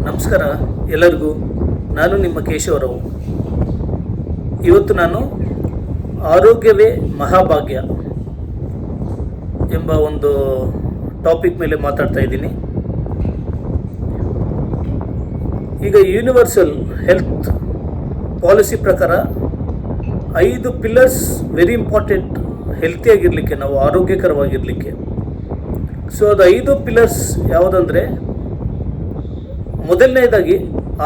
ನಮಸ್ಕಾರ ಎಲ್ಲರಿಗೂ. ನಾನು ನಿಮ್ಮ ಕೇಶವರಾವ್. ಇವತ್ತು ನಾನು ಆರೋಗ್ಯವೇ ಮಹಾಭಾಗ್ಯ ಎಂಬ ಒಂದು ಟಾಪಿಕ್ ಮೇಲೆ ಮಾತಾಡ್ತಾ ಇದ್ದೀನಿ. ಈಗ ಯೂನಿವರ್ಸಲ್ ಹೆಲ್ತ್ ಪಾಲಿಸಿ ಪ್ರಕಾರ 5 ಪಿಲ್ಲರ್ಸ್ ವೆರಿ ಇಂಪಾರ್ಟೆಂಟ್ ಹೆಲ್ತಿಯಾಗಿರಲಿಕ್ಕೆ, ನಾವು ಆರೋಗ್ಯಕರವಾಗಿರಲಿಕ್ಕೆ. ಸೊ ಅದು 5 ಪಿಲ್ಲರ್ಸ್ ಯಾವುದಂದರೆ, ಮೊದಲನೇದಾಗಿ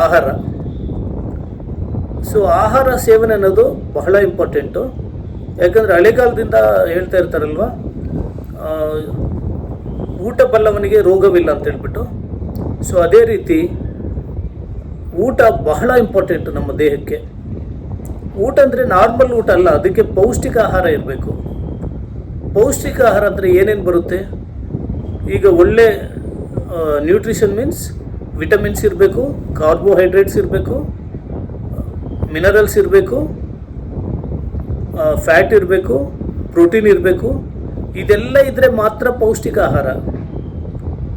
ಆಹಾರ. ಸೊ ಆಹಾರ ಸೇವನೆ ಅನ್ನೋದು ಬಹಳ ಇಂಪಾರ್ಟೆಂಟು. ಯಾಕಂದರೆ ಹಳೆಗಾಲದಿಂದ ಹೇಳ್ತಾ ಇರ್ತಾರಲ್ವ, ಊಟ ಬಲ್ಲವನಿಗೆ ರೋಗವಿಲ್ಲ ಅಂತ ಹೇಳ್ಬಿಟ್ಟು. ಸೊ ಅದೇ ರೀತಿ ಊಟ ಬಹಳ ಇಂಪಾರ್ಟೆಂಟು ನಮ್ಮ ದೇಹಕ್ಕೆ. ಊಟ ಅಂದರೆ ನಾರ್ಮಲ್ ಊಟ ಅಲ್ಲ, ಅದಕ್ಕೆ ಪೌಷ್ಟಿಕ ಆಹಾರ ಇರಬೇಕು. ಪೌಷ್ಟಿಕ ಆಹಾರ ಅಂದರೆ ಏನೇನು ಬರುತ್ತೆ? ಈಗ ಒಳ್ಳೆ ನ್ಯೂಟ್ರಿಷನ್ ಮೀನ್ಸ್ ವಿಟಮಿನ್ಸ್ ಇರಬೇಕು, ಕಾರ್ಬೋಹೈಡ್ರೇಟ್ಸ್ ಇರಬೇಕು, ಮಿನರಲ್ಸ್ ಇರಬೇಕು, ಫ್ಯಾಟ್ ಇರಬೇಕು, ಪ್ರೋಟೀನ್ ಇರಬೇಕು. ಇದೆಲ್ಲ ಇದ್ದರೆ ಮಾತ್ರ ಪೌಷ್ಟಿಕ ಆಹಾರ,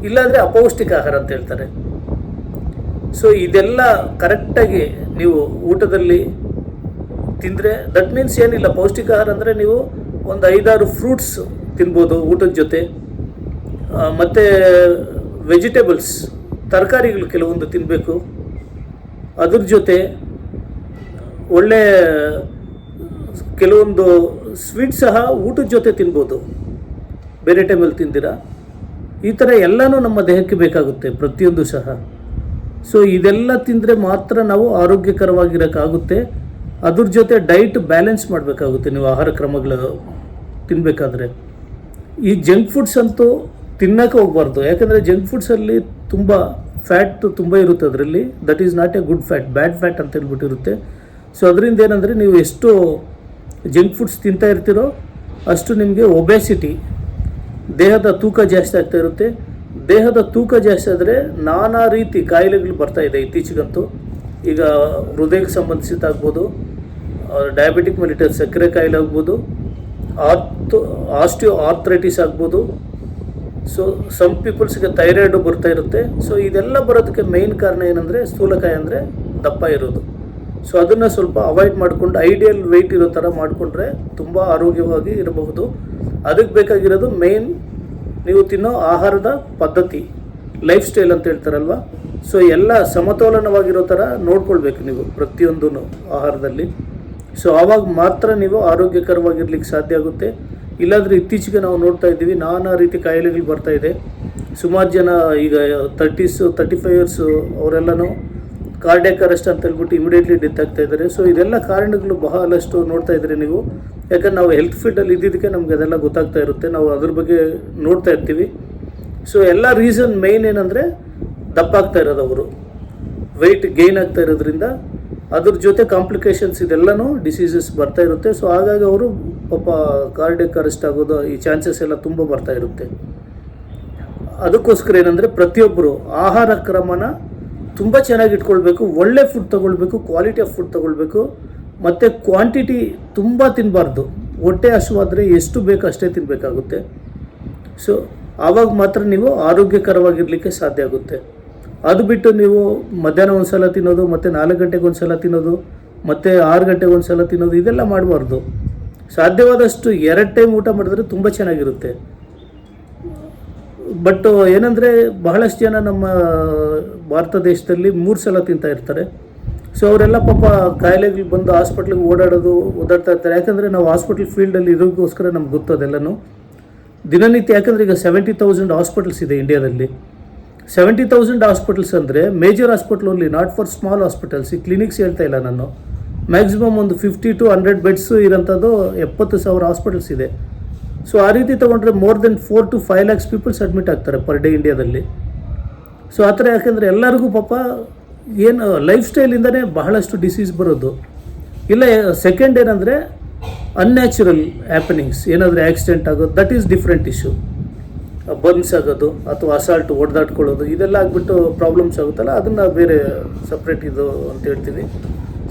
ಇಲ್ಲಾಂದರೆ ಅಪೌಷ್ಟಿಕ ಆಹಾರ ಅಂತ ಹೇಳ್ತಾರೆ. ಸೊ ಇದೆಲ್ಲ ಕರೆಕ್ಟಾಗಿ ನೀವು ಊಟದಲ್ಲಿ ತಿಂದರೆ, ದಟ್ ಮೀನ್ಸ್ ಏನಿಲ್ಲ, ಪೌಷ್ಟಿಕ ಆಹಾರ ಅಂದರೆ ನೀವು ಒಂದು 5-6 ಫ್ರೂಟ್ಸ್ ತಿನ್ಬೋದು ಊಟದ ಜೊತೆ, ಮತ್ತು ವೆಜಿಟೇಬಲ್ಸ್, ತರಕಾರಿಗಳು ಕೆಲವೊಂದು ತಿನ್ನಬೇಕು. ಅದ್ರ ಜೊತೆ ಒಳ್ಳೆ ಕೆಲವೊಂದು ಸ್ವೀಟ್ ಸಹ ಊಟದ ಜೊತೆ ತಿನ್ಬೋದು, ಬೇರೆ ಟೈಮಲ್ಲಿ ತಿಂದಿರ. ಈ ಥರ ಎಲ್ಲನೂ ನಮ್ಮ ದೇಹಕ್ಕೆ ಬೇಕಾಗುತ್ತೆ, ಪ್ರತಿಯೊಂದು ಸಹ. ಸೊ ಇದೆಲ್ಲ ತಿಂದರೆ ಮಾತ್ರ ನಾವು ಆರೋಗ್ಯಕರವಾಗಿರೋಕ್ಕಾಗುತ್ತೆ. ಅದ್ರ ಜೊತೆ ಡೈಟ್ ಬ್ಯಾಲೆನ್ಸ್ ಮಾಡಬೇಕಾಗುತ್ತೆ ನೀವು ಆಹಾರ ಕ್ರಮಗಳು ತಿನ್ನಬೇಕಾದ್ರೆ. ಈ ಜಂಕ್ ಫುಡ್ಸ್ ಅಂತೂ ತಿನ್ನೋಕೆ ಹೋಗ್ಬಾರ್ದು. ಯಾಕಂದರೆ ಜಂಕ್ ಫುಡ್ಸಲ್ಲಿ ತುಂಬ ಫ್ಯಾಟ್ ತುಂಬ ಇರುತ್ತೆ ಅದರಲ್ಲಿ. That is not A good fat, bad fat ಅಂತ ಹೇಳ್ಬಿಟ್ಟಿರುತ್ತೆ. ಸೊ ಅದರಿಂದ ಏನಂದರೆ, ನೀವು ಎಷ್ಟು ಜಂಕ್ ಫುಡ್ಸ್ ತಿಂತಾ ಇರ್ತೀರೋ ಅಷ್ಟು ನಿಮಗೆ ಒಬೆಸಿಟಿ, ದೇಹದ ತೂಕ ಜಾಸ್ತಿ ಆಗ್ತಾ ಇರುತ್ತೆ. ದೇಹದ ತೂಕ ಜಾಸ್ತಿ ಆದರೆ ನಾನಾ ರೀತಿ ಕಾಯಿಲೆಗಳು ಬರ್ತಾಯಿದೆ ಇತ್ತೀಚೆಗಂತೂ. ಈಗ ಹೃದಯಕ್ಕೆ ಸಂಬಂಧಿಸಿದ್ದಾಗ್ಬೋದು, ಡಯಾಬಿಟಿಕ್ ಮೆಲಿಟಸ್ ಸಕ್ಕರೆ ಕಾಯಿಲೆ ಆಗ್ಬೋದು, ಆಸ್ಟಿಯೋ ಆರ್ಥ್ರೈಟಿಸ್ ಆಗ್ಬೋದು. ಸೊ ಸಮ್ ಪೀಪಲ್ಸ್ಗೆ ಥೈರಾಯ್ಡು ಬರ್ತಾ ಇರುತ್ತೆ. ಸೊ ಇದೆಲ್ಲ ಬರೋದಕ್ಕೆ ಮೇಯ್ನ್ ಕಾರಣ ಏನಂದರೆ, ಸ್ಥೂಲಕಾಯ ಅಂದರೆ ದಪ್ಪ ಇರೋದು. ಸೊ ಅದನ್ನು ಸ್ವಲ್ಪ ಅವಾಯ್ಡ್ ಮಾಡಿಕೊಂಡು ಐಡಿಯಲ್ ವೆಯ್ಟ್ ಇರೋ ಥರ ಮಾಡಿಕೊಂಡ್ರೆ ತುಂಬ ಆರೋಗ್ಯವಾಗಿ ಇರಬಹುದು. ಅದಕ್ಕೆ ಬೇಕಾಗಿರೋದು ಮೇಯ್ನ್ ನೀವು ತಿನ್ನೋ ಆಹಾರದ ಪದ್ಧತಿ, ಲೈಫ್ ಸ್ಟೈಲ್ ಅಂತ ಹೇಳ್ತಾರಲ್ವ. ಸೊ ಎಲ್ಲ ಸಮತೋಲನವಾಗಿರೋ ಥರ ನೋಡ್ಕೊಳ್ಬೇಕು ನೀವು ಪ್ರತಿಯೊಂದು ಆಹಾರದಲ್ಲಿ. ಸೊ ಆವಾಗ ಮಾತ್ರ ನೀವು ಆರೋಗ್ಯಕರವಾಗಿರ್ಲಿಕ್ಕೆ ಸಾಧ್ಯ ಆಗುತ್ತೆ. ಇಲ್ಲಾಂದರೆ ಇತ್ತೀಚೆಗೆ ನಾವು ನೋಡ್ತಾ ಇದ್ದೀವಿ, ನಾನಾ ರೀತಿ ಕಾಯಿಲೆಗಳು ಬರ್ತಾಯಿದೆ. ಸುಮಾರು ಜನ ಈಗ 35 ಇಯರ್ಸು ಅವರೆಲ್ಲನೂ ಕಾರ್ಡಿಯಾಕ್ ಅರೆಸ್ಟ್ ಅಂತ ಹೇಳ್ಬಿಟ್ಟು ಇಮಿಡಿಯೇಟ್ಲಿ ಡೆತ್ ಆಗ್ತಾ ಇದ್ದಾರೆ. ಸೊ ಇದೆಲ್ಲ ಕಾರಣಗಳು ಬಹಳಷ್ಟು ನೋಡ್ತಾ ಇದ್ದೀರಿ ನೀವು. ಯಾಕಂದ್ರೆ ನಾವು ಹೆಲ್ತ್ ಫೀಲ್ಡಲ್ಲಿ ಇದ್ದಿದ್ದಕ್ಕೆ ನಮ್ಗೆ ಅದೆಲ್ಲ ಗೊತ್ತಾಗ್ತಾ ಇರುತ್ತೆ, ನಾವು ಅದ್ರ ಬಗ್ಗೆ ನೋಡ್ತಾ ಇರ್ತೀವಿ. ಸೊ ಎಲ್ಲ ರೀಸನ್ ಮೇಯ್ನ್ ಏನಂದರೆ, ದಪ್ಪ ಆಗ್ತಾ ಇರೋದು, ಅವರು ವೆಯ್ಟ್ ಗೇನ್ ಆಗ್ತಾ ಇರೋದ್ರಿಂದ. ಅದ್ರ ಜೊತೆ ಕಾಂಪ್ಲಿಕೇಶನ್ಸ್ ಇದೆಲ್ಲನೂ ಡಿಸೀಸಸ್ ಬರ್ತಾ ಇರುತ್ತೆ. ಸೊ ಹಾಗಾಗಿ ಅವರು ಪಾಪ ಕಾರ್ಡಿಯಾಕ್ ಅರೆಸ್ಟ್ ಆಗೋದು ಈ ಚಾನ್ಸಸ್ ಎಲ್ಲ ತುಂಬ ಬರ್ತಾ ಇರುತ್ತೆ. ಅದಕ್ಕೋಸ್ಕರ ಏನಂದರೆ, ಪ್ರತಿಯೊಬ್ಬರು ಆಹಾರ ಕ್ರಮನ ತುಂಬ ಚೆನ್ನಾಗಿ ಇಟ್ಕೊಳ್ಬೇಕು. ಒಳ್ಳೆ ಫುಡ್ ತೊಗೊಳ್ಬೇಕು, ಕ್ವಾಲಿಟಿ ಆಫ್ ಫುಡ್ ತೊಗೊಳ್ಬೇಕು, ಮತ್ತು ಕ್ವಾಂಟಿಟಿ ತುಂಬ ತಿನ್ನಬಾರ್ದು. ಹೊಟ್ಟೆ ಹಸಿವಾದರೆ ಎಷ್ಟು ಬೇಕು ಅಷ್ಟೇ ತಿನ್ನಬೇಕಾಗುತ್ತೆ. ಸೊ ಆವಾಗ ಮಾತ್ರ ನೀವು ಆರೋಗ್ಯಕರವಾಗಿರಲಿಕ್ಕೆ ಸಾಧ್ಯ ಆಗುತ್ತೆ. ಅದು ಬಿಟ್ಟು ನೀವು ಮಧ್ಯಾಹ್ನ ಒಂದು ಸಲ ತಿನ್ನೋದು, ಮತ್ತು 4 ಗಂಟೆಗೆ ಒಂದು ಸಲ ತಿನ್ನೋದು, ಮತ್ತು 6 ಗಂಟೆಗೆ ಒಂದು ಸಲ ತಿನ್ನೋದು, ಇದೆಲ್ಲ ಮಾಡಬಾರ್ದು. ಸಾಧ್ಯವಾದಷ್ಟು 2 ಟೈಮ್ ಊಟ ಮಾಡಿದ್ರೆ ತುಂಬ ಚೆನ್ನಾಗಿರುತ್ತೆ. ಬಟ್ ಏನಂದರೆ, ಬಹಳಷ್ಟು ಜನ ನಮ್ಮ ಭಾರತ ದೇಶದಲ್ಲಿ 3 ಸಲ ತಿಂತಾ ಇರ್ತಾರೆ. ಸೊ ಅವರೆಲ್ಲ ಪಾಪ ಕಾಯಿಲೆಗಳು ಬಂದು ಹಾಸ್ಪಿಟ್ಲಿಗೆ ಓಡಾಡ್ತಾ ಇರ್ತಾರೆ. ಯಾಕಂದರೆ ನಾವು ಹಾಸ್ಪಿಟಲ್ ಫೀಲ್ಡಲ್ಲಿ ಇರೋಕ್ಕೋಸ್ಕರ ನಮ್ಗೆ ಗೊತ್ತದೆಲ್ಲನೂ ದಿನನಿತ್ಯ. ಯಾಕಂದರೆ ಈಗ 70,000 ಹಾಸ್ಪಿಟಲ್ಸ್ ಇದೆ ಇಂಡಿಯಾದಲ್ಲಿ. 70,000 ಹಾಸ್ಪಿಟಲ್ಸ್ ಅಂದರೆ major hospital only, not for small hospitals. ಈ ಕ್ಲಿನಿಕ್ಸ್ ಹೇಳ್ತಾ ಇಲ್ಲ ನಾನು. ಮ್ಯಾಕ್ಸಿಮಮ್ ಒಂದು 50 to 100 ಬೆಡ್ಸು ಇರೋಂಥದ್ದು 70,000 ಹಾಸ್ಪಿಟಲ್ಸ್ ಇದೆ. ಸೊ ಆ ರೀತಿ ತೊಗೊಂಡ್ರೆ more than 4 to 5 lakhs peoples admit ಆಗ್ತಾರೆ ಪರ್ ಡೇ ಇಂಡಿಯಾದಲ್ಲಿ. ಸೊ ಆ ಥರ. ಯಾಕೆಂದರೆ ಎಲ್ಲರಿಗೂ ಪಾಪ ಏನು ಲೈಫ್ ಸ್ಟೈಲಿಂದನೇ ಬಹಳಷ್ಟು ಡಿಸೀಸ್ ಬರೋದು. ಇಲ್ಲ, ಸೆಕೆಂಡ್ ಏನಂದರೆ ಅನ್ಯಾಚುರಲ್ ಹ್ಯಾಪನಿಂಗ್ಸ್, ಏನಾದರೂ ಆಕ್ಸಿಡೆಂಟ್ ಆಗೋದು, that is different issue. Burns ಆಗೋದು ಅಥವಾ ಅಸಾಲ್ಟ್ ಹೊಡೆದಾಡ್ಕೊಳ್ಳೋದು, ಇದೆಲ್ಲ ಆಗಿಬಿಟ್ಟು ಪ್ರಾಬ್ಲಮ್ಸ್ ಆಗುತ್ತಲ್ಲ, ಅದನ್ನು ಬೇರೆ ಸಪ್ರೇಟ್ ಇದು ಅಂತ ಹೇಳ್ತೀವಿ.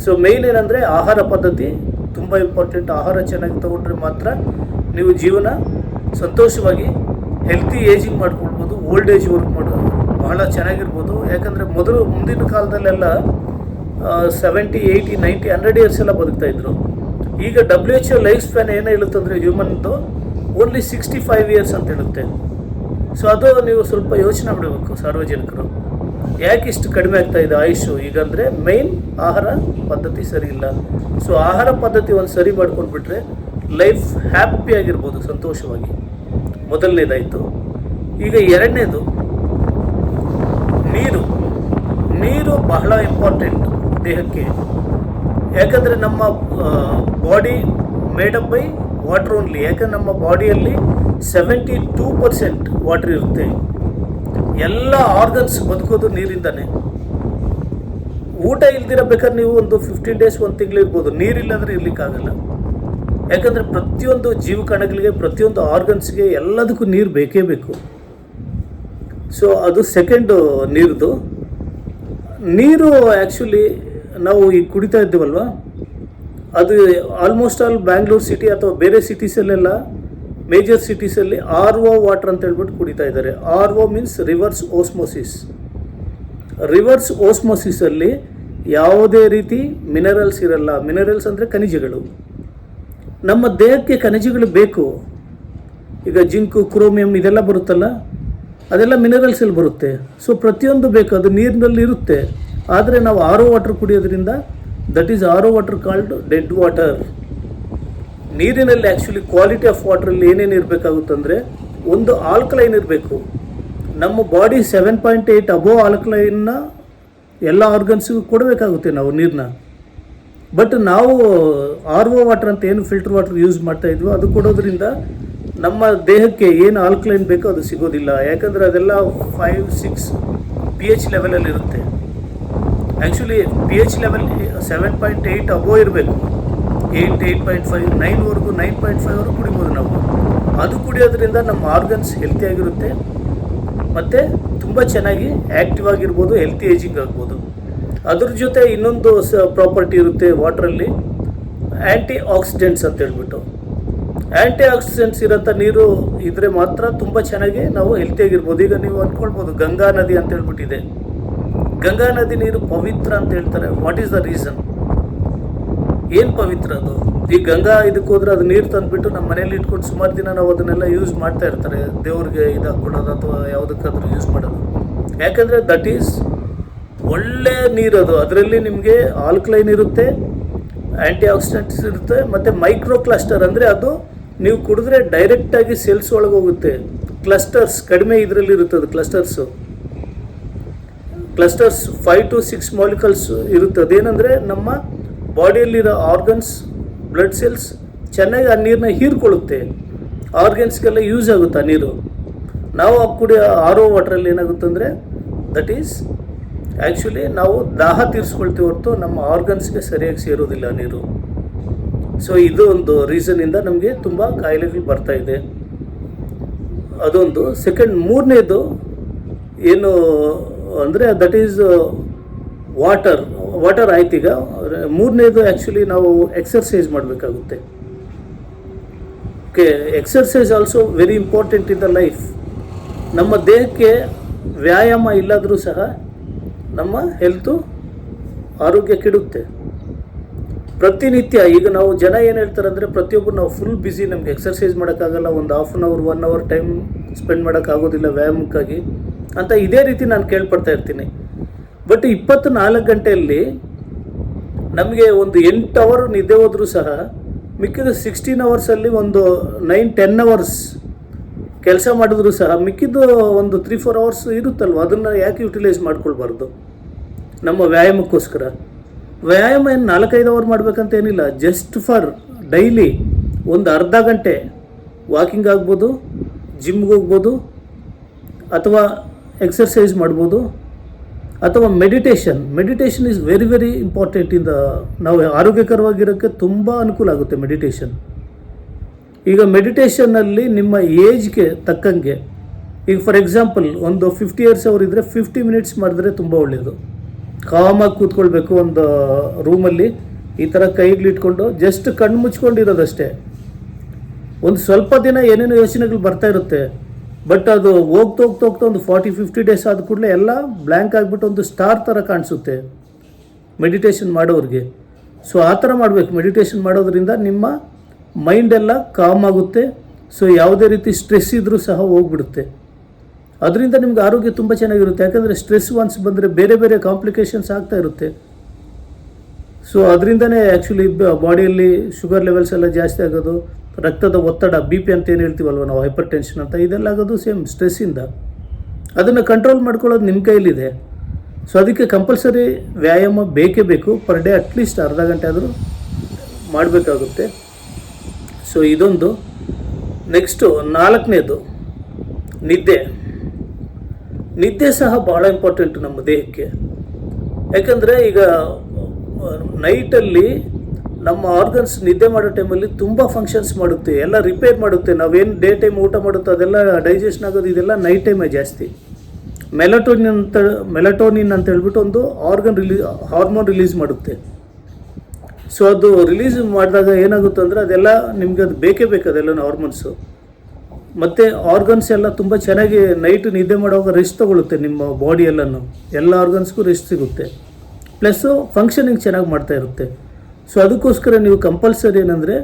ಸೊ ಮೇಯ್ನ್ ಏನಂದರೆ ಆಹಾರ ಪದ್ಧತಿ ತುಂಬ ಇಂಪಾರ್ಟೆಂಟ್. ಆಹಾರ ಚೆನ್ನಾಗಿ ತೊಗೊಂಡ್ರೆ ಮಾತ್ರ ನೀವು ಜೀವನ ಸಂತೋಷವಾಗಿ ಹೆಲ್ತಿ ಏಜಿಂಗ್ ಮಾಡ್ಕೊಳ್ಬೋದು, ಓಲ್ಡ್ ಏಜ್ ವರ್ಕ್ ಬಹಳ ಚೆನ್ನಾಗಿರ್ಬೋದು. ಯಾಕಂದರೆ ಮುಂದಿನ ಕಾಲದಲ್ಲೆಲ್ಲ 70, 80, 90, 100 ಇಯರ್ಸ್ ಎಲ್ಲ ಬದುಕ್ತಾಯಿದ್ರು. ಈಗ WHO ಲೈಫ್ ಸ್ಪ್ಯಾನ್ ಏನು ಹೇಳುತ್ತಂದರೆ ಹ್ಯೂಮನ್ದು ಓನ್ಲಿ 65 ಇಯರ್ಸ್ ಅಂತ ಹೇಳುತ್ತೆ. ಸೊ ಅದು ನೀವು ಸ್ವಲ್ಪ ಯೋಚನೆ ಮಾಡಬೇಕು ಸಾರ್ವಜನಿಕರು, ಯಾಕೆ ಇಷ್ಟು ಕಡಿಮೆ ಆಗ್ತಾ ಇದೆ ಆಯುಷು ಈಗಂದರೆ ಮೇಯ್ನ್ ಆಹಾರ ಪದ್ಧತಿ ಸರಿ ಇಲ್ಲ. ಸೊ ಆಹಾರ ಪದ್ಧತಿ ಒಂದು ಸರಿ ಮಾಡ್ಕೊಂಡ್ಬಿಟ್ರೆ ಲೈಫ್ ಹ್ಯಾಪಿಯಾಗಿರ್ಬೋದು, ಸಂತೋಷವಾಗಿ. ಮೊದಲನೇದಾಯಿತು. ಈಗ ಎರಡನೇದು ನೀರು ಬಹಳ ಇಂಪಾರ್ಟೆಂಟ್ ದೇಹಕ್ಕೆ. ಯಾಕಂದರೆ ನಮ್ಮ body made up by water only. ಯಾಕಂದರೆ ನಮ್ಮ ಬಾಡಿಯಲ್ಲಿ 72% ವಾಟರ್ ಇರುತ್ತೆ. ಎಲ್ಲ ಆರ್ಗನ್ಸ್ ಬದುಕೋದು ನೀರಿಂದನೇ. ಊಟ ಇಲ್ದಿರಬೇಕಾದ್ರೆ ನೀವು ಒಂದು 15 ಡೇಸ್, 1 ತಿಂಗಳು ಇರ್ಬೋದು, ನೀರಿಲ್ಲಾಂದರೆ ಇರ್ಲಿಕ್ಕಾಗಲ್ಲ. ಯಾಕಂದರೆ ಪ್ರತಿಯೊಂದು ಜೀವಕಣಗಳಿಗೆ, ಪ್ರತಿಯೊಂದು ಆರ್ಗನ್ಸ್ಗೆ ಎಲ್ಲದಕ್ಕೂ ನೀರು ಬೇಕೇ ಬೇಕು. ಸೊ ಅದು ಸೆಕೆಂಡು ನೀರು ಆ್ಯಕ್ಚುಲಿ ನಾವು ಈಗ ಕುಡಿತಾ ಇದ್ದೀವಲ್ವ, ಅದು ಆಲ್ಮೋಸ್ಟ್ ಆಲ್ ಬ್ಯಾಂಗ್ಳೂರು ಸಿಟಿ ಅಥವಾ ಬೇರೆ ಸಿಟೀಸಲ್ಲೆಲ್ಲ, ಮೇಜರ್ ಸಿಟೀಸಲ್ಲಿ RO ವಾಟರ್ ಅಂತ ಹೇಳ್ಬಿಟ್ಟು ಕುಡಿತಾ ಇದ್ದಾರೆ. RO ಮೀನ್ಸ್ ರಿವರ್ಸ್ ಓಸ್ಮೋಸಿಸಲ್ಲಿ ಯಾವುದೇ ರೀತಿ ಮಿನರಲ್ಸ್ ಇರಲ್ಲ. ಮಿನರಲ್ಸ್ ಅಂದರೆ ಖನಿಜಗಳು. ನಮ್ಮ ದೇಹಕ್ಕೆ ಖನಿಜಗಳು ಬೇಕು. ಈಗ ಜಿಂಕು, ಕ್ರೋಮಿಯಂ ಇದೆಲ್ಲ ಬರುತ್ತಲ್ಲ, ಅದೆಲ್ಲ ಮಿನರಲ್ಸಲ್ಲಿ ಬರುತ್ತೆ. ಸೊ ಪ್ರತಿಯೊಂದು ಬೇಕು, ಅದು ನೀರಿನಲ್ಲಿ ಇರುತ್ತೆ. ಆದರೆ ನಾವು RO ವಾಟರ್ ಕುಡಿಯೋದ್ರಿಂದ that is RO water called dead water. ನೀರಿನಲ್ಲಿ ಆ್ಯಕ್ಚುಲಿ ಕ್ವಾಲಿಟಿ ಆಫ್ ವಾಟ್ರಲ್ಲಿ ಏನೇನು ಇರಬೇಕಾಗುತ್ತಂದರೆ, ಒಂದು ಆಲ್ಕಲೈನ್ ಇರಬೇಕು. ನಮ್ಮ ಬಾಡಿ 7.8 ಅಬೋವ್ ಆಲ್ಕಲೈನ್ನ ಎಲ್ಲ ಆರ್ಗನ್ಸಿಗೂ ಕೊಡಬೇಕಾಗುತ್ತೆ ನಾವು ನೀರನ್ನ. ಬಟ್ ನಾವು RO ವಾಟರ್ ಅಂತ ಏನು ಫಿಲ್ಟರ್ ವಾಟರ್ ಯೂಸ್ ಮಾಡ್ತಾ ಇದ್ವೋ ಅದು ಕೊಡೋದ್ರಿಂದ ನಮ್ಮ ದೇಹಕ್ಕೆ ಏನು ಆಲ್ಕಲೈನ್ ಬೇಕೋ ಅದು ಸಿಗೋದಿಲ್ಲ. ಯಾಕಂದರೆ ಅದೆಲ್ಲ 5-6 pH ಲೆವೆಲಲ್ಲಿ ಇರುತ್ತೆ. ಆ್ಯಕ್ಚುಲಿ pH ಲೆವೆಲ್ 7.8 ಅಬೋವ್ ಇರಬೇಕು. 8, 8.5, 9ವರೆಗೂ 9.5ವರೆಗೂ ಕುಡಿಬೋದು ನಾವು. ಅದು ಕುಡಿಯೋದ್ರಿಂದ ನಮ್ಮ ಆರ್ಗನ್ಸ್ ಹೆಲ್ತಿಯಾಗಿರುತ್ತೆ ಮತ್ತು ತುಂಬ ಚೆನ್ನಾಗಿ ಆ್ಯಕ್ಟಿವ್ ಆಗಿರ್ಬೋದು, ಹೆಲ್ತಿ ಏಜಿಂಗ್ ಆಗ್ಬೋದು. ಅದ್ರ ಜೊತೆ ಇನ್ನೊಂದು ಪ್ರಾಪರ್ಟಿ ಇರುತ್ತೆ ವಾಟ್ರಲ್ಲಿ, ಆ್ಯಂಟಿ ಆಕ್ಸಿಡೆಂಟ್ಸ್ ಅಂತ ಹೇಳ್ಬಿಟ್ಟು. ಆ್ಯಂಟಿ ಆಕ್ಸಿಡೆಂಟ್ಸ್ ಇರೋಂಥ ನೀರು ಇದ್ದರೆ ಮಾತ್ರ ತುಂಬ ಚೆನ್ನಾಗಿ ನಾವು ಹೆಲ್ತಿಯಾಗಿರ್ಬೋದು. ಈಗ ನೀವು ಅಂದ್ಕೊಳ್ಬೋದು ಗಂಗಾ ನದಿ ಅಂತ ಹೇಳ್ಬಿಟ್ಟಿದೆ. ಗಂಗಾ ನದಿ ನೀರು ಪವಿತ್ರ ಅಂತ ಹೇಳ್ತಾರೆ. What is the reason? ಏನು ಪವಿತ್ರ ಅದು? ಈ ಗಂಗಾ ಇದಕ್ಕೆ ಹೋದ್ರೆ ಅದು ನೀರು ತಂದುಬಿಟ್ಟು ನಮ್ಮ ಮನೇಲಿ ಇಟ್ಕೊಂಡು ಸುಮಾರು ದಿನ ನಾವು ಅದನ್ನೆಲ್ಲ ಯೂಸ್ ಮಾಡ್ತಾ ಇರ್ತಾರೆ, ದೇವ್ರಿಗೆ ಇದು ಹಾಕ್ಕೊಳ್ಳೋದು ಅಥವಾ ಯಾವುದಕ್ಕಾದ್ರೂ ಯೂಸ್ ಮಾಡೋದು. ಯಾಕಂದರೆ ದಟ್ ಈಸ್ ಒಳ್ಳೆ ನೀರು ಅದು. ಅದರಲ್ಲಿ ನಿಮಗೆ ಆಲ್ಕಲೈನ್ ಇರುತ್ತೆ, ಆ್ಯಂಟಿ ಆಕ್ಸಿಡೆಂಟ್ಸ್ ಇರುತ್ತೆ ಮತ್ತು ಮೈಕ್ರೋ ಕ್ಲಸ್ಟರ್ ಅಂದರೆ ಅದು ನೀವು ಕುಡಿದ್ರೆ ಡೈರೆಕ್ಟಾಗಿ ಸೆಲ್ಸ್ ಒಳಗೆ ಹೋಗುತ್ತೆ. ಕ್ಲಸ್ಟರ್ಸ್ ಕಡಿಮೆ ಇದರಲ್ಲಿ ಇರುತ್ತೆ. ಅದು ಕ್ಲಸ್ಟರ್ಸ್ 5 to 6 ಮಾಲಿಕಲ್ಸ್ ಇರುತ್ತೆ. ಅದೇನೆಂದರೆ ನಮ್ಮ ಬಾಡಿಯಲ್ಲಿರೋ ಆರ್ಗನ್ಸ್, ಬ್ಲಡ್ ಸೆಲ್ಸ್ ಚೆನ್ನಾಗಿ ಆ ನೀರನ್ನ ಹೀರ್ಕೊಳ್ಳುತ್ತೆ. ಆರ್ಗನ್ಸ್ಗೆಲ್ಲ ಯೂಸ್ ಆಗುತ್ತೆ ಆ ನೀರು. ನಾವು ಕುಡಿಯೋ RO ವಾಟ್ರಲ್ಲಿ ಏನಾಗುತ್ತೆ ಅಂದರೆ ದಟ್ ಈಸ್ ಆ್ಯಕ್ಚುಲಿ ನಾವು ದಾಹ ತೀರಿಸ್ಕೊಳ್ತೀವಿ ಹೊರತು ನಮ್ಮ ಆರ್ಗನ್ಸ್ಗೆ ಸರಿಯಾಗಿ ಸೇರೋದಿಲ್ಲ ನೀರು. ಸೊ ಇದು ಒಂದು ರೀಸನ್ನಿಂದ ನಮಗೆ ತುಂಬ ಕಾಯಿಲೆಗಳು ಬರ್ತಾಯಿದೆ. ಅದೊಂದು. ಸೆಕೆಂಡ್, ಮೂರನೇದು ಏನು ಅಂದರೆ ದಟ್ ಈಸ್ ವಾಟರ್ ಆಯ್ತು. ಈಗ ಮೂರನೇದು ಆ್ಯಕ್ಚುಲಿ ನಾವು ಎಕ್ಸರ್ಸೈಸ್ ಮಾಡಬೇಕಾಗುತ್ತೆ. Okay, exercise also very important in the life. ನಮ್ಮ ದೇಹಕ್ಕೆ ವ್ಯಾಯಾಮ ಇಲ್ಲಾದರೂ ಸಹ ನಮ್ಮ ಹೆಲ್ತು, ಆರೋಗ್ಯ ಕೆಡುತ್ತೆ. ಪ್ರತಿನಿತ್ಯ ಈಗ ನಾವು ಜನ ಏನು ಹೇಳ್ತಾರೆ ಅಂದರೆ, ಪ್ರತಿಯೊಬ್ಬರು ನಾವು ಫುಲ್ ಬ್ಯುಸಿ, ನಮಗೆ ಎಕ್ಸರ್ಸೈಸ್ ಮಾಡೋಕ್ಕಾಗಲ್ಲ, ಒಂದು 1/2 hour 1 hour ಟೈಮ್ ಸ್ಪೆಂಡ್ ಮಾಡೋಕ್ಕಾಗೋದಿಲ್ಲ ವ್ಯಾಯಾಮಕ್ಕಾಗಿ ಅಂತ ಇದೇ ರೀತಿ ನಾನು ಕೇಳ್ಪಡ್ತಾ ಇರ್ತೀನಿ. ಬಟ್ 24 ಗಂಟೆಯಲ್ಲಿ ನಮಗೆ ಒಂದು 8 hour ನಿದ್ದೆ ಹೋದರೂ ಸಹ ಮಿಕ್ಕಿದ 16 hours ಒಂದು 9-10 hours ಕೆಲಸ ಮಾಡಿದ್ರು ಸಹ ಮಿಕ್ಕಿದ್ದು ಒಂದು 3-4 hours ಇರುತ್ತಲ್ವ, ಅದನ್ನು ಯಾಕೆ ಯುಟಿಲೈಸ್ ಮಾಡ್ಕೊಳ್ಬಾರ್ದು ನಮ್ಮ ವ್ಯಾಯಾಮಕ್ಕೋಸ್ಕರ? ವ್ಯಾಯಾಮ ಏನು 4-5 hour ಮಾಡಬೇಕಂತ ಏನಿಲ್ಲ. ಜಸ್ಟ್ ಫಾರ್ ಡೈಲಿ ಒಂದು ಅರ್ಧ ಗಂಟೆ ವಾಕಿಂಗ್ ಆಗ್ಬೋದು, ಜಿಮ್ಗೆ ಹೋಗ್ಬೋದು, ಅಥವಾ ಎಕ್ಸರ್ಸೈಸ್ ಮಾಡ್ಬೋದು, ಅಥವಾ meditation is very very important. ನಾವು ಆರೋಗ್ಯಕರವಾಗಿರೋಕ್ಕೆ ತುಂಬ ಅನುಕೂಲ ಆಗುತ್ತೆ ಮೆಡಿಟೇಷನ್. ಈಗ ಮೆಡಿಟೇಷನ್ನಲ್ಲಿ ನಿಮ್ಮ ಏಜ್ಗೆ ತಕ್ಕಂಗೆ, ಈಗ ಫಾರ್ ಎಕ್ಸಾಂಪಲ್ ಒಂದು 50 years ಅವರಿದ್ದರೆ 50 minutes ಮಾಡಿದ್ರೆ ತುಂಬ ಒಳ್ಳೆಯದು. ಕಾಮಾಗಿ ಕೂತ್ಕೊಳ್ಬೇಕು ಒಂದು ರೂಮಲ್ಲಿ, ಈ ಥರ ಕೈಗಳಿಟ್ಕೊಂಡು ಜಸ್ಟ್ ಕಣ್ಣು ಮುಚ್ಕೊಂಡಿರೋದಷ್ಟೇ. ಒಂದು ಸ್ವಲ್ಪ ದಿನ ಏನೇನೋ ಯೋಚನೆಗಳು ಬರ್ತಾ ಇರುತ್ತೆ, ಬಟ್ ಅದು ಹೋಗ್ತಾ ಒಂದು 40-50 ಡೇಸ್ ಆದ ಕೂಡಲೇ ಎಲ್ಲ ಬ್ಲ್ಯಾಂಕ್ ಆಗಿಬಿಟ್ಟು ಒಂದು ಸ್ಟಾರ್ ಥರ ಕಾಣಿಸುತ್ತೆ ಮೆಡಿಟೇಷನ್ ಮಾಡೋರಿಗೆ. ಸೊ ಆ ಥರ ಮಾಡಬೇಕು. ಮೆಡಿಟೇಷನ್ ಮಾಡೋದ್ರಿಂದ ನಿಮ್ಮ ಮೈಂಡೆಲ್ಲ ಕಾಮ್ ಆಗುತ್ತೆ. ಸೊ ಯಾವುದೇ ರೀತಿ ಸ್ಟ್ರೆಸ್ ಇದ್ದರೂ ಸಹ ಹೋಗ್ಬಿಡುತ್ತೆ. ಅದರಿಂದ ನಿಮ್ಗೆ ಆರೋಗ್ಯ ತುಂಬ ಚೆನ್ನಾಗಿರುತ್ತೆ. ಯಾಕಂದರೆ ಸ್ಟ್ರೆಸ್ ಒನ್ಸ್ ಬಂದರೆ ಬೇರೆ ಬೇರೆ ಕಾಂಪ್ಲಿಕೇಶನ್ಸ್ ಆಗ್ತಾ ಇರುತ್ತೆ. ಸೊ ಅದರಿಂದನೇ ಆ್ಯಕ್ಚುಲಿ ಬಾಡಿಯಲ್ಲಿ ಶುಗರ್ ಲೆವೆಲ್ಸ್ ಎಲ್ಲ ಜಾಸ್ತಿ ಆಗೋದು, ರಕ್ತದ ಒತ್ತಡ, BP ಅಂತ ಏನು ಹೇಳ್ತೀವಲ್ವ ನಾವು, ಹೈಪರ್ ಟೆನ್ಷನ್ ಅಂತ, ಇದೆಲ್ಲ ಆಗೋದು ಸೇಮ್ ಸ್ಟ್ರೆಸ್ಸಿಂದ. ಅದನ್ನು ಕಂಟ್ರೋಲ್ ಮಾಡ್ಕೊಳ್ಳೋದು ನಿಮ್ಮ ಕೈಲಿದೆ. ಸೊ ಅದಕ್ಕೆ ಕಂಪಲ್ಸರಿ ವ್ಯಾಯಾಮ ಬೇಕೇ ಬೇಕು. ಪರ್ ಡೇ ಅಟ್ಲೀಸ್ಟ್ ಅರ್ಧ ಗಂಟೆ ಆದರೂ ಮಾಡಬೇಕಾಗುತ್ತೆ. ಸೊ ಇದೊಂದು. ನೆಕ್ಸ್ಟು 4ನೇದು ನಿದ್ದೆ ಸಹ ಭಾಳ ಇಂಪಾರ್ಟೆಂಟು ನಮ್ಮ ದೇಹಕ್ಕೆ. ಯಾಕಂದರೆ ಈಗ ನೈಟಲ್ಲಿ ನಮ್ಮ ಆರ್ಗನ್ಸ್ ನಿದ್ದೆ ಮಾಡೋ ಟೈಮಲ್ಲಿ ತುಂಬ ಫಂಕ್ಷನ್ಸ್ ಮಾಡುತ್ತೆ, ಎಲ್ಲ ರಿಪೇರ್ ಮಾಡುತ್ತೆ. ನಾವೇನು ಡೇ ಟೈಮ್ ಊಟ ಮಾಡುತ್ತೋ ಅದೆಲ್ಲ ಡೈಜೆಷನ್ ಆಗೋದು ಇದೆಲ್ಲ ನೈಟ್ ಟೈಮೇ ಜಾಸ್ತಿ. ಮೆಲಟೋನಿನ್ ಅಂತ ಹೇಳ್ಬಿಟ್ಟು ಒಂದು ಹಾರ್ಮೋನ್ ರಿಲೀಸ್ ಮಾಡುತ್ತೆ. ಸೊ ಅದು ರಿಲೀಸ್ ಮಾಡಿದಾಗ ಏನಾಗುತ್ತೆ ಅಂದರೆ ಅದೆಲ್ಲ ನಿಮ್ಗೆ ಅದು ಬೇಕೇ ಬೇಕು, ಅದೆಲ್ಲ ಹಾರ್ಮೋನ್ಸು. ಮತ್ತು ಆರ್ಗನ್ಸ್ ಎಲ್ಲ ತುಂಬ ಚೆನ್ನಾಗಿ ನೈಟ್ ನಿದ್ದೆ ಮಾಡುವಾಗ ರೆಸ್ಟ್ ತೊಗೊಳುತ್ತೆ. ನಿಮ್ಮ ಬಾಡಿ ಎಲ್ಲ ಆರ್ಗನ್ಸ್ಗೂ ರೆಸ್ಟ್ ಸಿಗುತ್ತೆ. ಪ್ಲಸ್ಸು ಫಂಕ್ಷನಿಂಗ್ ಚೆನ್ನಾಗಿ ಮಾಡ್ತಾ ಇರುತ್ತೆ. ಸೊ ಅದಕ್ಕೋಸ್ಕರ ನೀವು ಕಂಪಲ್ಸರಿ ಏನಂದರೆ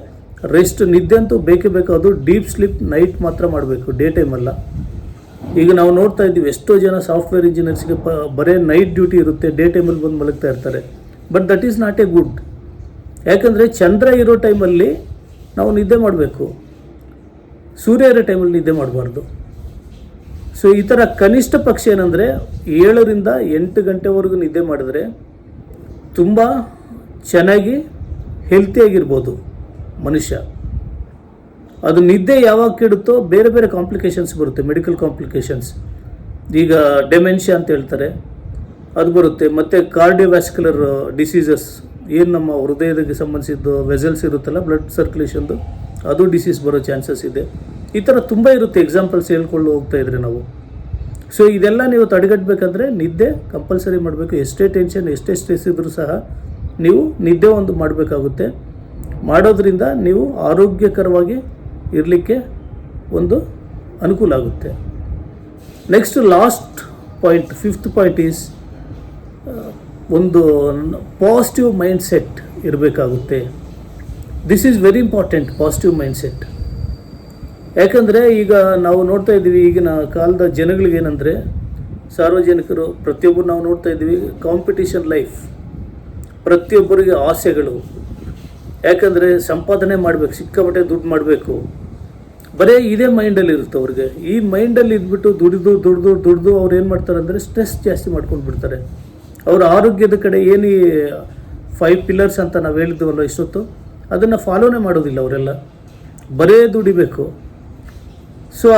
ರೆಸ್ಟ್, ನಿದ್ದೆ ಅಂತೂ ಬೇಕೇ ಬೇಕು. ಅದು ಡೀಪ್ ಸ್ಲೀಪ್ ನೈಟ್ ಮಾತ್ರ ಮಾಡಬೇಕು, ಡೇ ಟೈಮಲ್ಲ. ಈಗ ನಾವು ನೋಡ್ತಾ ಇದ್ದೀವಿ ಎಷ್ಟೋ ಜನ ಸಾಫ್ಟ್ವೇರ್ ಇಂಜಿನಿಯರ್ಸ್ಗೆ ಬರೀ ನೈಟ್ ಡ್ಯೂಟಿ ಇರುತ್ತೆ, ಡೇ ಟೈಮಲ್ಲಿ ಬಂದು ಮಲಗ್ತಾ ಇರ್ತಾರೆ. But that is not A good. ಯಾಕಂದರೆ ಚಂದ್ರ ಇರೋ ಟೈಮಲ್ಲಿ ನಾವು ನಿದ್ದೆ ಮಾಡಬೇಕು, ಸೂರ್ಯ ಇರೋ ಟೈಮಲ್ಲಿ ನಿದ್ದೆ ಮಾಡಬಾರ್ದು. ಸೊ ಈ ಥರ ಕನಿಷ್ಠ ಪಕ್ಷ ಏನಂದರೆ 7ರಿಂದ 8 ಗಂಟೆವರೆಗೂ ನಿದ್ದೆ ಮಾಡಿದ್ರೆ ತುಂಬ ಚೆನ್ನಾಗಿ ಹೆಲ್ತಿಯಾಗಿರ್ಬೋದು ಮನುಷ್ಯ. ಅದು ನಿದ್ದೆ ಯಾವಾಗ ಕೆಡುತ್ತೋ ಬೇರೆ ಬೇರೆ ಕಾಂಪ್ಲಿಕೇಶನ್ಸ್ ಬರುತ್ತೆ, ಮೆಡಿಕಲ್ ಕಾಂಪ್ಲಿಕೇಶನ್ಸ್. ಈಗ ಡೆಮೆನ್ಷಿಯಾ ಅಂತ ಹೇಳ್ತಾರೆ, ಅದು ಬರುತ್ತೆ. ಮತ್ತು ಕಾರ್ಡಿಯೋವ್ಯಾಸ್ಕ್ಯುಲರ್ ಡಿಸೀಸಸ್, ಏನು ನಮ್ಮ ಹೃದಯಕ್ಕೆ ಸಂಬಂಧಿಸಿದ್ದು ವೆಸಲ್ಸ್ ಇರುತ್ತಲ್ಲ, ಬ್ಲಡ್ ಸರ್ಕ್ಯುಲೇಷನ್ದು, ಅದು ಡಿಸೀಸ್ ಬರೋ ಚಾನ್ಸಸ್ ಇದೆ. ಈ ಥರ ತುಂಬ ಇರುತ್ತೆ, ಎಕ್ಸಾಂಪಲ್ಸ್ ಹೇಳ್ಕೊಂಡು ಹೋಗ್ತಾ ಇದ್ರೆ ನಾವು. ಸೊ ಇದೆಲ್ಲ ನೀವು ತಡೆಗಟ್ಟಬೇಕಂದ್ರೆ ನಿದ್ದೆ ಕಂಪಲ್ಸರಿ ಮಾಡಬೇಕು. ಎಷ್ಟೇ ಟೆನ್ಷನ್, ಎಷ್ಟೇ ಸ್ಟ್ರೆಸ್ ಇದ್ದರೂ ಸಹ ನೀವು ನಿದ್ದೆ ಒಂದು ಮಾಡಬೇಕಾಗುತ್ತೆ. ಮಾಡೋದ್ರಿಂದ ನೀವು ಆರೋಗ್ಯಕರವಾಗಿ ಇರಲಿಕ್ಕೆ ಒಂದು ಅನುಕೂಲ ಆಗುತ್ತೆ. Next last point, 5th point is ಒಂದು ಪಾಸಿಟಿವ್ ಮೈಂಡ್ ಸೆಟ್ ಇರಬೇಕಾಗುತ್ತೆ. This is very important, positive mind set. ಯಾಕಂದರೆ ಈಗ ನಾವು ನೋಡ್ತಾ ಇದ್ದೀವಿ ಈಗಿನ ಕಾಲದ ಜನಗಳಿಗೇನೆಂದರೆ, ಸಾರ್ವಜನಿಕರು ಪ್ರತಿಯೊಬ್ಬರು ನಾವು ನೋಡ್ತಾ ಇದ್ದೀವಿ ಕಾಂಪಿಟಿಷನ್ ಲೈಫ್, ಪ್ರತಿಯೊಬ್ಬರಿಗೆ ಆಸೆಗಳು. ಯಾಕಂದರೆ ಸಂಪಾದನೆ ಮಾಡಬೇಕು, ಸಿಕ್ಕಾಪಟ್ಟೆ ದುಡ್ಡು ಮಾಡಬೇಕು, ಬರೀ ಇದೇ ಮೈಂಡಲ್ಲಿ ಇರುತ್ತೆ ಅವ್ರಿಗೆ. ಈ ಮೈಂಡಲ್ಲಿ ಇದ್ಬಿಟ್ಟು ದುಡಿದು ಅವ್ರು ಏನು ಮಾಡ್ತಾರೆ ಅಂದರೆ ಸ್ಟ್ರೆಸ್ ಜಾಸ್ತಿ ಮಾಡ್ಕೊಂಡು ಬಿಡ್ತಾರೆ. ಅವರ ಆರೋಗ್ಯದ ಕಡೆ ಏನು 5 ಪಿಲ್ಲರ್ಸ್ ಅಂತ ನಾವು ಹೇಳಿದ್ವಲ್ಲ ಇಷ್ಟೊತ್ತು, ಅದನ್ನು ಫಾಲೋನೇ ಮಾಡೋದಿಲ್ಲ ಅವರೆಲ್ಲ, ಬರೇ ದುಡಿಬೇಕು. ಸೊ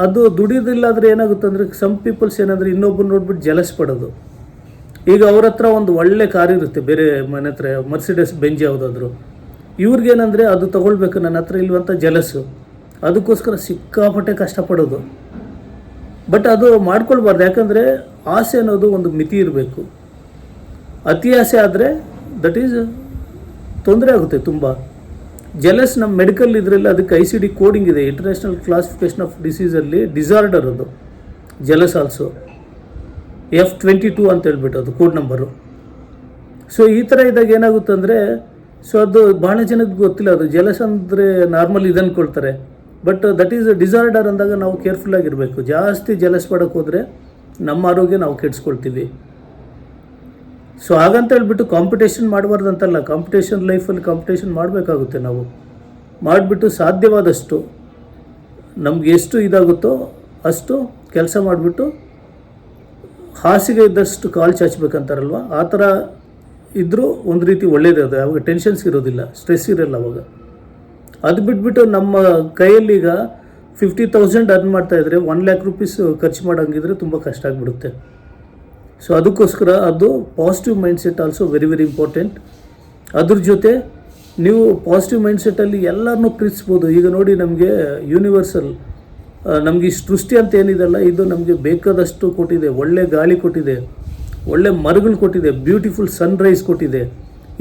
ಅದು ದುಡಿಯೋದಿಲ್ಲ ಆದರೆ ಏನಾಗುತ್ತೆ ಅಂದರೆ, ಸಮ್ ಪೀಪಲ್ಸ್ ಏನಂದರೆ ಇನ್ನೊಬ್ಬರು ನೋಡ್ಬಿಟ್ಟು ಜಲಸ್ ಪಡೋದು. ಈಗ ಅವ್ರ ಹತ್ರ ಒಂದು ಒಳ್ಳೆ ಕಾರ್ ಇರುತ್ತೆ, ಬೇರೆ ಮನೆ ಹತ್ರ ಮರ್ಸಿಡೆಸ್ ಬೆಂಜ್ ಯಾವುದಾದ್ರು, ಇವ್ರಿಗೇನಂದರೆ ಅದು ತೊಗೊಳ್ಬೇಕು, ನನ್ನ ಹತ್ರ ಇಲ್ವಂತ ಜಲಸ್ಸು. ಅದಕ್ಕೋಸ್ಕರ ಸಿಕ್ಕಾಪಟ್ಟೆ ಕಷ್ಟಪಡೋದು. ಬಟ್ ಅದು ಮಾಡ್ಕೊಳ್ಬಾರ್ದು. ಯಾಕಂದರೆ ಆಸೆ ಅನ್ನೋದು ಒಂದು ಮಿತಿ ಇರಬೇಕು. ಅತಿ ಆಸೆ ಆದರೆ ದಟ್ ಈಸ್ ತೊಂದರೆ ಆಗುತ್ತೆ ತುಂಬ. ಜಲಸ್ ನಮ್ಮ ಮೆಡಿಕಲ್ ಇದರಲ್ಲಿ ಅದಕ್ಕೆ ICD ಕೋಡಿಂಗ್ ಇದೆ, ಇಂಟರ್ನ್ಯಾಷನಲ್ ಕ್ಲಾಸಿಫಿಕೇಷನ್ ಆಫ್ ಡಿಸೀಸಲ್ಲಿ ಡಿಸಾರ್ಡರ್ ಅದು ಜಲಸ್ ಆಲ್ಸೋ, F22 ಅಂತ ಹೇಳ್ಬಿಟ್ಟು ಅದು ಕೋಡ್ ನಂಬರು. ಸೊ ಈ ಥರ ಇದ್ದಾಗ ಏನಾಗುತ್ತೆ ಅಂದರೆ, ಸೊ ಅದು ಭಾಳ ಜನಕ್ಕೆ ಗೊತ್ತಿಲ್ಲ. ಅದು ಜಲಸ್ ಅಂದರೆ ನಾರ್ಮಲ್ ಇದನ್ಕೊಳ್ತಾರೆ, ಬಟ್ ದಟ್ ಈಸ್ ಡಿಸಾರ್ಡರ್ ಅಂದಾಗ ನಾವು ಕೇರ್ಫುಲ್ಲಾಗಿರಬೇಕು. ಜಾಸ್ತಿ ಜಲಸ್ ಪಡೋಕ್ಕೆ ಹೋದರೆ ನಮ್ಮ ಆರೋಗ್ಯ ನಾವು ಕೆಡಿಸ್ಕೊಳ್ತೀವಿ. ಸೊ ಹಾಗಂತ ಹೇಳ್ಬಿಟ್ಟು ಕಾಂಪಿಟೇಷನ್ ಮಾಡಬಾರ್ದು ಅಂತಲ್ಲ, ಕಾಂಪಿಟೇಷನ್ ಲೈಫಲ್ಲಿ ಕಾಂಪಿಟೇಷನ್ ಮಾಡಬೇಕಾಗುತ್ತೆ. ನಾವು ಮಾಡಿಬಿಟ್ಟು ಸಾಧ್ಯವಾದಷ್ಟು ನಮ್ಗೆ ಎಷ್ಟು ಇದಾಗುತ್ತೋ ಅಷ್ಟು ಕೆಲಸ ಮಾಡಿಬಿಟ್ಟು ಹಾಸಿಗೆ ಇದ್ದಷ್ಟು ಕಾಲು ಚಾಚಬೇಕಂತಾರಲ್ವ, ಆ ಥರ ಇದ್ದರೂ ಒಂದು ರೀತಿ ಒಳ್ಳೇದೇ. ಅದು ಅವಾಗ ಟೆನ್ಷನ್ಸ್ ಇರೋದಿಲ್ಲ, ಸ್ಟ್ರೆಸ್ ಇರೋಲ್ಲ ಅವಾಗ. ಅದು ಬಿಟ್ಬಿಟ್ಟು ನಮ್ಮ ಕೈಯಲ್ಲಿ ಈಗ 50,000 ಅರ್ನ್ ಮಾಡ್ತಾಯಿದ್ರೆ 1 lakh rupees ಖರ್ಚು ಮಾಡೋಂಗಿದ್ರೆ ತುಂಬ ಕಷ್ಟ ಆಗಿಬಿಡುತ್ತೆ. ಸೊ ಅದಕ್ಕೋಸ್ಕರ ಅದು positive mindset also very very important. ಅದ್ರ ಜೊತೆ ನೀವು ಪಾಸಿಟಿವ್ ಮೈಂಡ್ಸೆಟ್ಟಲ್ಲಿ ಎಲ್ಲರನ್ನೂ ಪ್ರೀತಿಸ್ಬೋದು. ಈಗ ನೋಡಿ, ನಮಗೆ ಯೂನಿವರ್ಸಲ್, ನಮಗೆ ಈ ಸೃಷ್ಟಿ ಅಂತ ಏನಿದೆಲ್ಲ, ಇದು ನಮಗೆ ಬೇಕಾದಷ್ಟು ಕೊಟ್ಟಿದೆ. ಒಳ್ಳೆ ಗಾಳಿ ಕೊಟ್ಟಿದೆ, ಒಳ್ಳೆ ಮರಗಳು ಕೊಟ್ಟಿದೆ, ಬ್ಯೂಟಿಫುಲ್ ಸನ್ರೈಸ್ ಕೊಟ್ಟಿದೆ.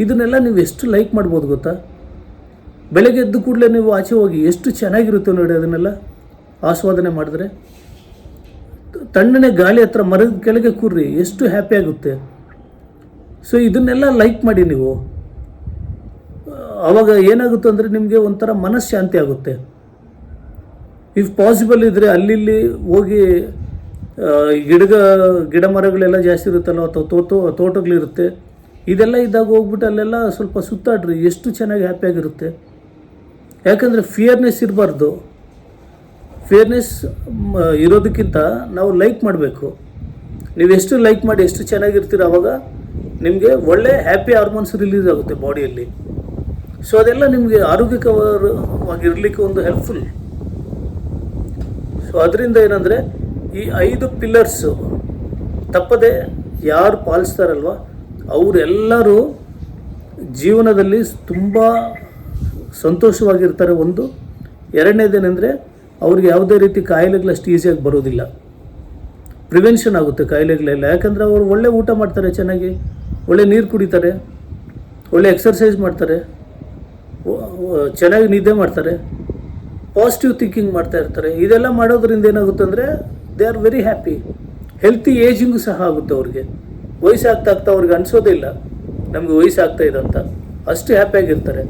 ಇದನ್ನೆಲ್ಲ ನೀವು ಎಷ್ಟು ಲೈಕ್ ಮಾಡ್ಬೋದು ಗೊತ್ತಾ? ಬೆಳಗ್ಗೆ ಎದ್ದು ಕೂಡಲೇ ನೀವು ಆಚೆ ಹೋಗಿ ಎಷ್ಟು ಚೆನ್ನಾಗಿರುತ್ತೆ ನೋಡಿ, ಅದನ್ನೆಲ್ಲ ಆಸ್ವಾದನೆ ಮಾಡಿದ್ರೆ. ತಣ್ಣನೆ ಗಾಳಿ ಹತ್ರ ಮರದ ಕೆಳಗೆ ಕೂರ್ರಿ, ಎಷ್ಟು ಹ್ಯಾಪಿ ಆಗುತ್ತೆ. ಸೊ ಇದನ್ನೆಲ್ಲ ಲೈಕ್ ಮಾಡಿ ನೀವು. ಆವಾಗ ಏನಾಗುತ್ತೆ ಅಂದರೆ ನಿಮಗೆ ಒಂಥರ ಮನಃಶಾಂತಿ ಆಗುತ್ತೆ. ಇಫ್ ಪಾಸಿಬಲ್ ಇದ್ದರೆ ಅಲ್ಲಿ ಹೋಗಿ ಗಿಡ ಮರಗಳೆಲ್ಲ ಜಾಸ್ತಿ ಇರುತ್ತಲ್ಲ, ಅಥವಾ ತೋಟಗಳಿರುತ್ತೆ, ಇದೆಲ್ಲ ಇದ್ದಾಗ ಹೋಗ್ಬಿಟ್ಟು ಅಲ್ಲೆಲ್ಲ ಸ್ವಲ್ಪ ಸುತ್ತಾಡ್ರಿ, ಎಷ್ಟು ಚೆನ್ನಾಗಿ ಹ್ಯಾಪಿಯಾಗಿರುತ್ತೆ. ಯಾಕಂದರೆ ಫಿಯರ್ನೆಸ್ ಇರಬಾರ್ದು. ಫಿಯರ್ನೆಸ್ ಇರೋದಕ್ಕಿಂತ ನಾವು ಲೈಕ್ ಮಾಡಬೇಕು. ನೀವು ಎಷ್ಟು ಲೈಕ್ ಮಾಡಿ ಎಷ್ಟು ಚೆನ್ನಾಗಿರ್ತೀರ, ಆವಾಗ ನಿಮಗೆ ಒಳ್ಳೆ ಹ್ಯಾಪಿ ಹಾರ್ಮೋನ್ಸ್ ರಿಲೀಸ್ ಆಗುತ್ತೆ ಬಾಡಿಯಲ್ಲಿ. ಸೊ ಅದೆಲ್ಲ ನಿಮಗೆ ಆರೋಗ್ಯಕರವಾಗಿರಲಿಕ್ಕೆ ಒಂದು ಹೆಲ್ಪ್ಫುಲ್. ಸೊ ಅದರಿಂದ ಏನಂದರೆ ಈ 5 ಪಿಲ್ಲರ್ಸು ತಪ್ಪದೆ ಯಾರು ಪಾಲಿಸ್ತಾರಲ್ವ ಅವರೆಲ್ಲರೂ ಜೀವನದಲ್ಲಿ ತುಂಬ ಸಂತೋಷವಾಗಿರ್ತಾರೆ. ಒಂದು. ಎರಡನೇದೇನೆಂದರೆ ಅವ್ರಿಗೆ ಯಾವುದೇ ರೀತಿ ಕಾಯಿಲೆಗಳು ಅಷ್ಟು ಈಸಿಯಾಗಿ ಬರೋದಿಲ್ಲ, ಪ್ರಿವೆನ್ಷನ್ ಆಗುತ್ತೆ ಕಾಯಿಲೆಗಳೆಲ್ಲ. ಯಾಕಂದರೆ ಅವರು ಒಳ್ಳೆ ಊಟ ಮಾಡ್ತಾರೆ, ಚೆನ್ನಾಗಿ ಒಳ್ಳೆ ನೀರು ಕುಡಿತಾರೆ, ಒಳ್ಳೆ ಎಕ್ಸರ್ಸೈಸ್ ಮಾಡ್ತಾರೆ, ಚೆನ್ನಾಗಿ ನಿದ್ದೆ ಮಾಡ್ತಾರೆ, ಪಾಸಿಟಿವ್ ಥಿಂಕಿಂಗ್ ಮಾಡ್ತಾ ಇರ್ತಾರೆ. ಇದೆಲ್ಲ ಮಾಡೋದ್ರಿಂದ ಏನಾಗುತ್ತೆ ಅಂದರೆ they are very happy. Healthy ageing ಸಹ ಆಗುತ್ತೆ ಅವ್ರಿಗೆ. ವಯಸ್ಸಾಗ್ತಾ ಅವ್ರಿಗೆ ಅನಿಸೋದೇ ಇಲ್ಲ ನಮಗೆ ವಯಸ್ಸಾಗ್ತಾ ಇದೆ ಅಂತ, ಅಷ್ಟು ಹ್ಯಾಪಿಯಾಗಿರ್ತಾರೆ.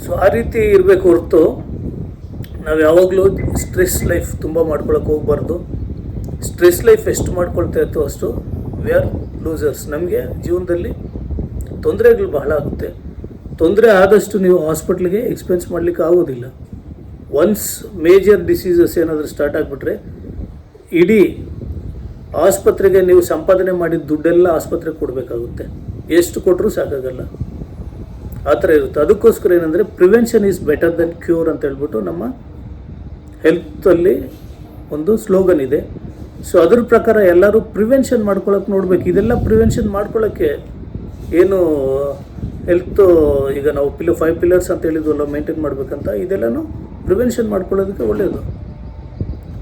ಸೊ ಆ ರೀತಿ ಇರಬೇಕು ಹೊರತು ನಾವು ಯಾವಾಗಲೂ ಸ್ಟ್ರೆಸ್ ಲೈಫ್ ತುಂಬ ಮಾಡ್ಕೊಳಕ್ಕೆ ಹೋಗ್ಬಾರ್ದು. ಸ್ಟ್ರೆಸ್ ಲೈಫ್ ಎಷ್ಟು ಮಾಡ್ಕೊಳ್ತಾ ಇರ್ತೋ ಅಷ್ಟು ವಿ ಆರ್ ಲೂಸರ್ಸ್. ನಮಗೆ ಜೀವನದಲ್ಲಿ ತೊಂದರೆಗಳು ಬಹಳ ಆಗುತ್ತೆ. ತೊಂದರೆ ಆದಷ್ಟು ನೀವು ಹಾಸ್ಪಿಟ್ಲಿಗೆ ಎಕ್ಸ್ಪೆನ್ಸ್ ಮಾಡಲಿಕ್ಕೆ ಆಗೋದಿಲ್ಲ. ಒನ್ಸ್ ಮೇಜರ್ ಡಿಸೀಸಸ್ ಏನಾದರೂ ಸ್ಟಾರ್ಟ್ ಆಗಿಬಿಟ್ರೆ ಇಡೀ ಆಸ್ಪತ್ರೆಗೆ ನೀವು ಸಂಪಾದನೆ ಮಾಡಿದ ದುಡ್ಡೆಲ್ಲ ಆಸ್ಪತ್ರೆಗೆ ಕೊಡಬೇಕಾಗುತ್ತೆ. ಎಷ್ಟು ಕೊಟ್ಟರೂ ಸಾಕಾಗಲ್ಲ, ಆ ಥರ ಇರುತ್ತೆ. ಅದಕ್ಕೋಸ್ಕರ ಏನಂದರೆ prevention is better then cure ಅಂತ ಹೇಳ್ಬಿಟ್ಟು ನಮ್ಮ ಹೆಲ್ತಲ್ಲಿ ಒಂದು ಸ್ಲೋಗನ್ ಇದೆ. ಸೊ ಅದ್ರ ಪ್ರಕಾರ ಎಲ್ಲರೂ ಪ್ರಿವೆನ್ಷನ್ ಮಾಡ್ಕೊಳಕ್ಕೆ ನೋಡ್ಬೇಕು. ಇದೆಲ್ಲ ಪ್ರಿವೆನ್ಷನ್ ಮಾಡ್ಕೊಳ್ಳೋಕ್ಕೆ ಏನು ಹೆಲ್ತು ಈಗ ನಾವು 5 ಪಿಲ್ಲರ್ಸ್ ಅಂತ ಹೇಳಿದ್ವಲ್ಲ ಮೇಂಟೈನ್ ಮಾಡಬೇಕಂತ, ಇದೆಲ್ಲನೂ ಪ್ರಿವೆನ್ಷನ್ ಮಾಡ್ಕೊಳ್ಳೋದಕ್ಕೆ ಒಳ್ಳೆಯದು.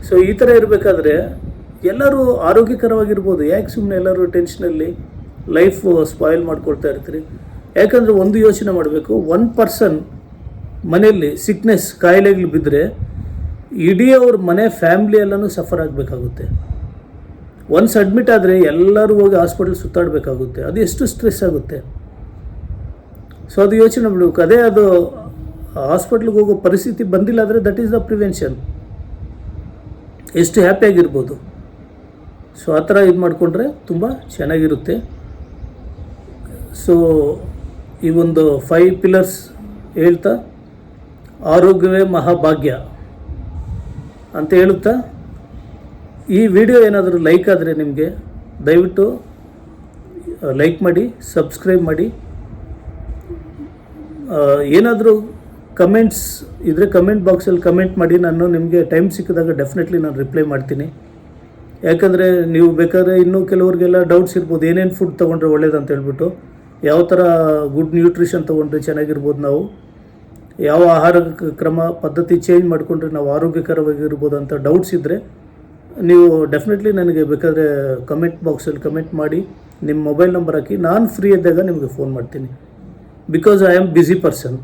ಸೊ ಈ ಥರ ಇರಬೇಕಾದ್ರೆ ಎಲ್ಲರೂ ಆರೋಗ್ಯಕರವಾಗಿರ್ಬೋದು. ಯಾಕೆ ಸುಮ್ಮನೆ ಎಲ್ಲರೂ ಟೆನ್ಷನಲ್ಲಿ ಲೈಫ್ ಸ್ಪಾಯಿಲ್ ಮಾಡ್ಕೊಳ್ತಾ ಇರ್ತೀರಿ? ಯಾಕಂದರೆ ಒಂದು ಯೋಚನೆ ಮಾಡಬೇಕು, 1 ಪರ್ಸನ್ ಮನೆಯಲ್ಲಿ ಸಿಕ್ನೆಸ್ ಕಾಯಿಲೆಗಳು ಬಿದ್ದರೆ ಇಡೀ ಅವ್ರ ಮನೆ ಫ್ಯಾಮ್ಲಿ ಎಲ್ಲನೂ ಸಫರ್ ಆಗಬೇಕಾಗುತ್ತೆ. ಒನ್ಸ್ ಅಡ್ಮಿಟ್ ಆದರೆ ಎಲ್ಲರೂ ಹೋಗಿ ಹಾಸ್ಪಿಟಲ್ ಸುತ್ತಾಡಬೇಕಾಗುತ್ತೆ. ಅದು ಎಷ್ಟು ಸ್ಟ್ರೆಸ್ ಆಗುತ್ತೆ. ಸೊ ಅದು ಯೋಚನೆ ಮಾಡಬೇಕು. ಅದೇ ಅದು ಹಾಸ್ಪಿಟ್ಲಿಗೆ ಹೋಗೋ ಪರಿಸ್ಥಿತಿ ಬಂದಿಲ್ಲ ಅಂದರೆ ದಟ್ ಈಸ್ ದ ಪ್ರಿವೆನ್ಷನ್. ಎಷ್ಟು ಹ್ಯಾಪಿಯಾಗಿರ್ಬೋದು. ಸೊ ಆ ಥರ ಇದು ಮಾಡಿಕೊಂಡ್ರೆ ತುಂಬ ಚೆನ್ನಾಗಿರುತ್ತೆ. ಸೊ ಈ ಒಂದು 5 ಪಿಲ್ಲರ್ಸ್ ಹೇಳ್ತಾ ಆರೋಗ್ಯವೇ ಮಹಾಭಾಗ್ಯ ಅಂತ ಹೇಳುತ್ತಾ, ಈ ವಿಡಿಯೋ ಏನಾದರೂ ಲೈಕ್ ಆದರೆ ನಿಮಗೆ ದಯವಿಟ್ಟು ಲೈಕ್ ಮಾಡಿ, ಸಬ್ಸ್ಕ್ರೈಬ್ ಮಾಡಿ. ಏನಾದರೂ ಕಮೆಂಟ್ಸ್ ಇದ್ದರೆ ಕಮೆಂಟ್ ಬಾಕ್ಸಲ್ಲಿ ಕಮೆಂಟ್ ಮಾಡಿ. ನಾನು ನಿಮಗೆ ಟೈಮ್ ಸಿಕ್ಕಿದಾಗ ಡೆಫಿನೆಟ್ಲಿ ನಾನು ರಿಪ್ಲೈ ಮಾಡ್ತೀನಿ. ಯಾಕಂದರೆ ನೀವು ಬೇಕಾದ್ರೆ ಇನ್ನೂ ಕೆಲವ್ರಿಗೆಲ್ಲ ಡೌಟ್ಸ್ ಇರ್ಬೋದು, ಏನೇನು ಫುಡ್ ತೊಗೊಂಡ್ರೆ ಒಳ್ಳೇದು ಅಂತ ಹೇಳ್ಬಿಟ್ಟು, ಯಾವ ಥರ ಗುಡ್ ನ್ಯೂಟ್ರಿಷನ್ ತೊಗೊಂಡ್ರೆ ಚೆನ್ನಾಗಿರ್ಬೋದು, ನಾವು ಯಾವ ಆಹಾರ ಕ್ರಮ ಪದ್ಧತಿ ಚೇಂಜ್ ಮಾಡಿಕೊಂಡ್ರೆ ನಾವು ಆರೋಗ್ಯಕರವಾಗಿರ್ಬೋದು ಅಂತ ಡೌಟ್ಸ್ ಇದ್ದರೆ ನೀವು ಡೆಫಿನೆಟ್ಲಿ ನನಗೆ ಬೇಕಾದರೆ ಕಮೆಂಟ್ ಬಾಕ್ಸಲ್ಲಿ ಕಮೆಂಟ್ ಮಾಡಿ, ನಿಮ್ಮ ಮೊಬೈಲ್ ನಂಬರ್ ಹಾಕಿ. ನಾನು ಫ್ರೀ ಇದ್ದಾಗ ನಿಮಗೆ ಫೋನ್ ಮಾಡ್ತೀನಿ. Because I am busy person.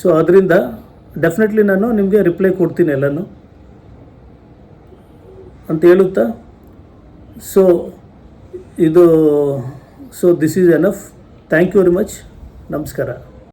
So ಅದರಿಂದ ಡೆಫಿನೆಟ್ಲಿ ನಾನು ನಿಮಗೆ ರಿಪ್ಲೈ ಕೊಡ್ತೀನಿ ಎಲ್ಲನೂ ಅಂತ ಹೇಳುತ್ತಾ, so this is enough. Thank you very much. ನಮಸ್ಕಾರ.